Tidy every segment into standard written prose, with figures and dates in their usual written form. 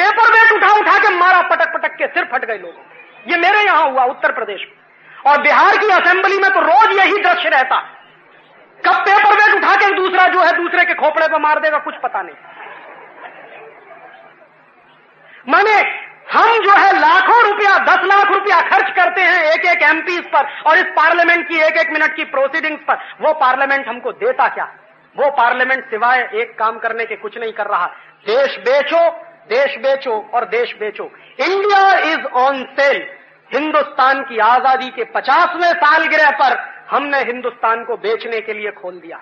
Paper wait उठा उठा के मारा, पटक पटक के सिर फट गए लोगों। ये मेरे यहां हुआ उत्तर प्रदेश में, और बिहार की असेंबली में तो रोज यही दृश्य रहता। कब पेपर वेट उठा के दूसरा जो है दूसरे के खोपड़े पर मार देगा, कुछ पता नहीं। माने हम जो है लाखों रुपया, 10 लाख रुपया खर्च करते हैं एक एक एमपीज पर, और इस पार्लियामेंट की एक एक मिनट की प्रोसीडिंग्स पर। वो पार्लियामेंट हमको देता क्या? वो पार्लियामेंट सिवाय एक काम करने के कुछ नहीं कर रहा। देश बेचो, देश बेचो और देश बेचो। India is on sale. Hindustan की आजादी के 50वें सालगिरह पर हमने हिंदुस्तान को बेचने के लिए खोल दिया।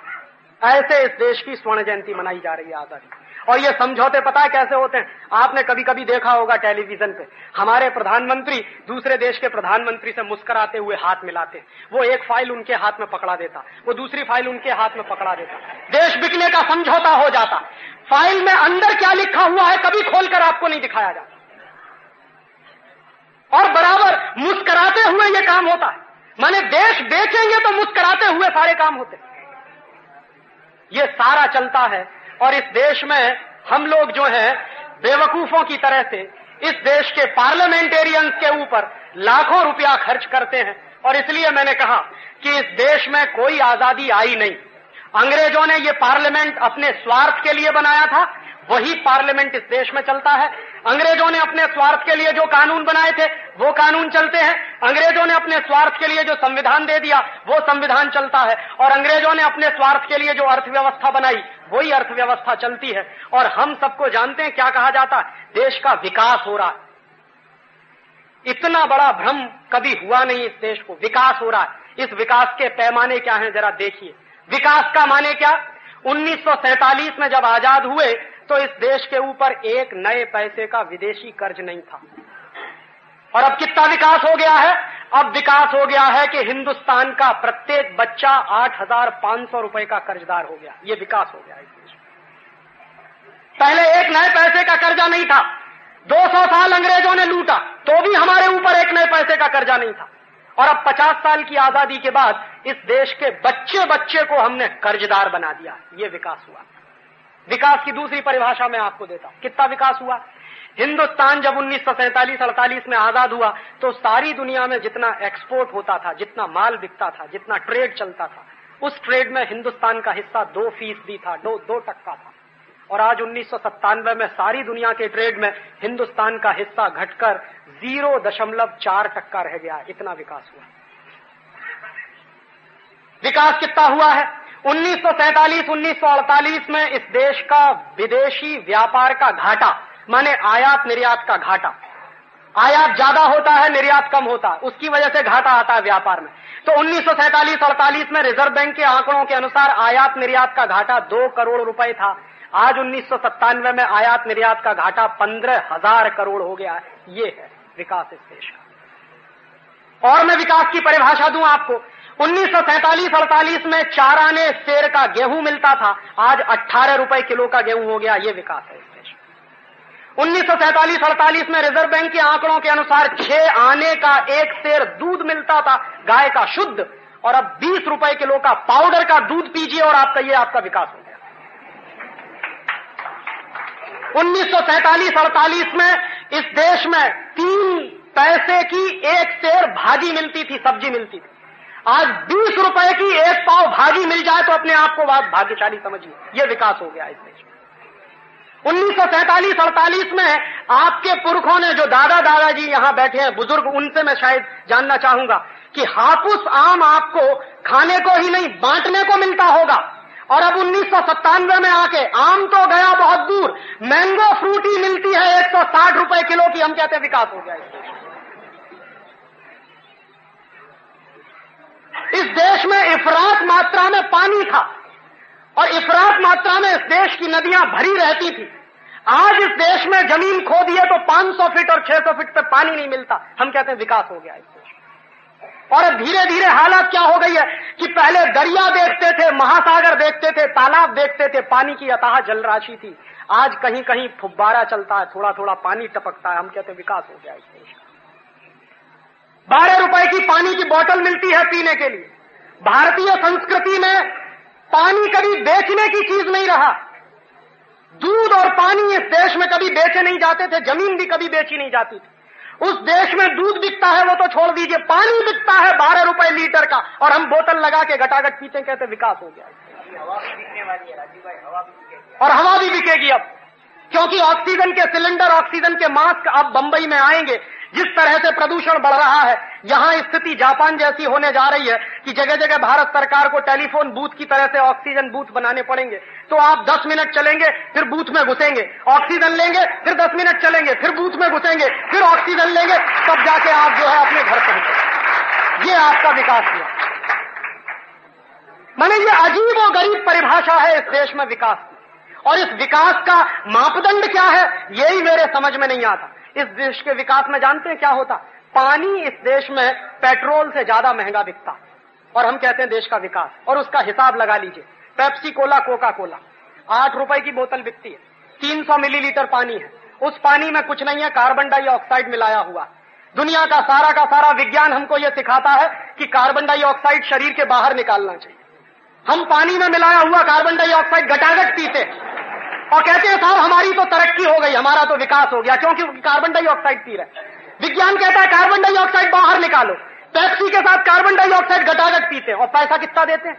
ऐसे इस देश की स्वर्ण जयंती मनाई जा रही है, आजादी। और ये समझौते पता है कैसे होते हैं? आपने कभी कभी देखा होगा टेलीविजन पे, हमारे प्रधानमंत्री दूसरे देश के प्रधानमंत्री से मुस्कुराते हुए हाथ मिलाते। वो एक फाइल उनके हाथ में पकड़ा देता, वो दूसरी फाइल उनके हाथ में पकड़ा देता। देश बिकने का समझौता हो जाता। फाइल में अंदर क्या लिखा हुआ है कभी खोलकर आपको नहीं दिखाया जाता, और बराबर मुस्कुराते हुए ये काम होता है। माने देश बेचेंगे तो मुस्कुराते हुए सारे काम होते। ये सारा चलता है, और इस देश में हम लोग जो है बेवकूफों की तरह से इस देश के पार्लियामेंटेरियंस के ऊपर लाखों रुपया खर्च करते हैं। और इसलिए मैंने कहा कि इस देश में कोई आजादी आई नहीं। अंग्रेजों ने ये पार्लियामेंट अपने स्वार्थ के लिए बनाया था, वही पार्लियामेंट इस देश में चलता है। अंग्रेजों ने अपने स्वार्थ के लिए जो कानून बनाए थे वो कानून चलते हैं। अंग्रेजों ने अपने स्वार्थ के लिए जो संविधान दे दिया वो संविधान चलता है। और अंग्रेजों ने अपने स्वार्थ के लिए जो अर्थव्यवस्था बनाई वही अर्थव्यवस्था चलती है। और हम सबको जानते हैं क्या कहा जाता है, देश का विकास हो रहा है। इतना बड़ा भ्रम कभी हुआ नहीं इस देश को, विकास हो रहा है। इस विकास के पैमाने क्या हैं जरा देखिए। विकास का माने क्या? 1947 में जब आजाद हुए तो इस देश के ऊपर एक नए पैसे का विदेशी कर्ज नहीं था। और अब कितना विकास हो गया है? अब विकास हो गया है कि हिंदुस्तान का प्रत्येक बच्चा 8,500 रुपए का कर्जदार हो गया। ये विकास हो गया इस देश में। पहले एक नए पैसे का कर्जा नहीं था। 200 साल अंग्रेजों ने लूटा तो भी हमारे ऊपर एक नए पैसे का कर्जा नहीं था। और अब 50 साल की आजादी के बाद इस देश के बच्चे बच्चे को हमने कर्जदार बना दिया। ये विकास हुआ। विकास की दूसरी परिभाषा मैं आपको देता हूं। कितना विकास हुआ? हिंदुस्तान जब 1947-48 में आजाद हुआ तो सारी दुनिया में जितना एक्सपोर्ट होता था, जितना माल बिकता था, जितना ट्रेड चलता था, उस ट्रेड में हिंदुस्तान का हिस्सा 2% था, 2% था। और आज 1997 में सारी दुनिया के ट्रेड में हिंदुस्तान का हिस्सा घटकर 0.4% रह गया। इतना विकास हुआ। विकास कितना हुआ है? 1947-1948 में इस देश का विदेशी व्यापार का घाटा, माने आयात निर्यात का घाटा, आयात ज्यादा होता है निर्यात कम होता है, उसकी वजह से घाटा आता है व्यापार में। तो 1947-48 में रिजर्व बैंक के आंकड़ों के अनुसार आयात निर्यात का घाटा 2 करोड़ रुपए था। आज 1997 में आयात निर्यात का घाटा 15,000 करोड़ हो गया है। ये है विकास इस देश का। और मैं विकास की परिभाषा दूं आपको। 1947-48 में 4 आने सेर का गेहूं मिलता था, आज 18 रुपए किलो का गेहूं हो गया। ये विकास है इस देश। 1947-48 में रिजर्व बैंक के आंकड़ों के अनुसार 6 आने का 1 सेर दूध मिलता था गाय का शुद्ध, और अब 20 रुपए किलो का पाउडर का दूध पीजिए और आपका विकास हो गया। 1947-48 में इस देश में 3 पैसे की 1 सेर भाजी मिलती थी, सब्जी मिलती थी। आज 20 रुपए की 1 पाव भाजी मिल जाए तो अपने आप को बात भाग्यशाली समझिए। यह विकास हो गया इस देश में। 1947-48 में आपके पुरखों ने, जो दादा दादाजी यहां बैठे हैं बुजुर्ग, उनसे मैं शायद जानना चाहूंगा कि हापुस आम आपको खाने को ही नहीं बांटने को मिलता होगा। और अब 1997 में आके आम तो गया बहुत दूर, मैंगो फ्रूटी मिलती है 160 रुपए किलो की। हम कहते हैं विकास हो गया इस देश। इस देश में इफरात मात्रा में पानी था और इफरात मात्रा में इस देश की नदियां भरी रहती थी। आज इस देश में जमीन खो दिए तो 500 फीट और 600 फीट पे पानी नहीं मिलता। हम कहते हैं विकास हो गया इस देश। और अब धीरे धीरे हालत क्या हो गई है कि पहले दरिया देखते थे, महासागर देखते थे, तालाब देखते थे, पानी की अथाह जलराशि थी। आज कहीं कहीं फुब्बारा चलता है, थोड़ा थोड़ा पानी टपकता है। हम कहते हैं विकास हो गया इस देश। 12 रुपए की पानी की बोतल मिलती है पीने के लिए। भारतीय संस्कृति में पानी कभी बेचने की चीज नहीं रहा। दूध और पानी इस देश में कभी बेचे नहीं जाते थे, जमीन भी कभी बेची नहीं जाती थी। उस देश में दूध बिकता है वो तो छोड़ दीजिए, पानी बिकता है 12 रुपए लीटर का, और हम बोतल लगा के घटाघट पीते, कहते विकास हो गया। हवा भी बिकने वाली है राजीव भाई, हवा भी बिकेगी, और हवा भी बिकेगी अब, क्योंकि ऑक्सीजन के सिलेंडर, ऑक्सीजन के मास्क अब बंबई में आएंगे। जिस तरह से प्रदूषण बढ़ रहा है, यहां स्थिति जापान जैसी होने जा रही है कि जगह जगह भारत सरकार को टेलीफोन बूथ की तरह से ऑक्सीजन बूथ बनाने पड़ेंगे। तो आप 10 मिनट चलेंगे, फिर बूथ में घुसेंगे, ऑक्सीजन लेंगे, फिर 10 मिनट चलेंगे, फिर बूथ में घुसेंगे, फिर ऑक्सीजन लेंगे, तब जाके आप जो है अपने घर पहुंचे। ये आपका विकास हुआ। माने ये अजीब और गरीब परिभाषा है इस देश में विकास की, और इस विकास का मापदंड क्या है यही मेरे समझ में नहीं आता। इस देश के विकास में जानते हैं क्या होता? पानी इस देश में पेट्रोल से ज्यादा महंगा बिकता, और हम कहते हैं देश का विकास। और उसका हिसाब लगा लीजिए, पेप्सी कोला, कोका कोला 8 रुपए की बोतल बिकती है, 300 मिलीलीटर पानी है, उस पानी में कुछ नहीं है, कार्बन डाइऑक्साइड मिलाया हुआ। दुनिया का सारा विज्ञान हमको यह सिखाता है कि कार्बन डाइऑक्साइड शरीर के बाहर निकालना चाहिए। हम पानी में मिलाया हुआ कार्बन डाइऑक्साइड घटाघट पीते और कहते हैं साहब हमारी तो तरक्की हो गई, हमारा तो विकास हो गया, क्योंकि कार्बन डाइऑक्साइड पी रहे। विज्ञान कहता है कार्बन डाइऑक्साइड बाहर निकालो, पेप्सी के साथ कार्बन डाइऑक्साइड घटाघट पीते हैं, और पैसा कितना देते हैं?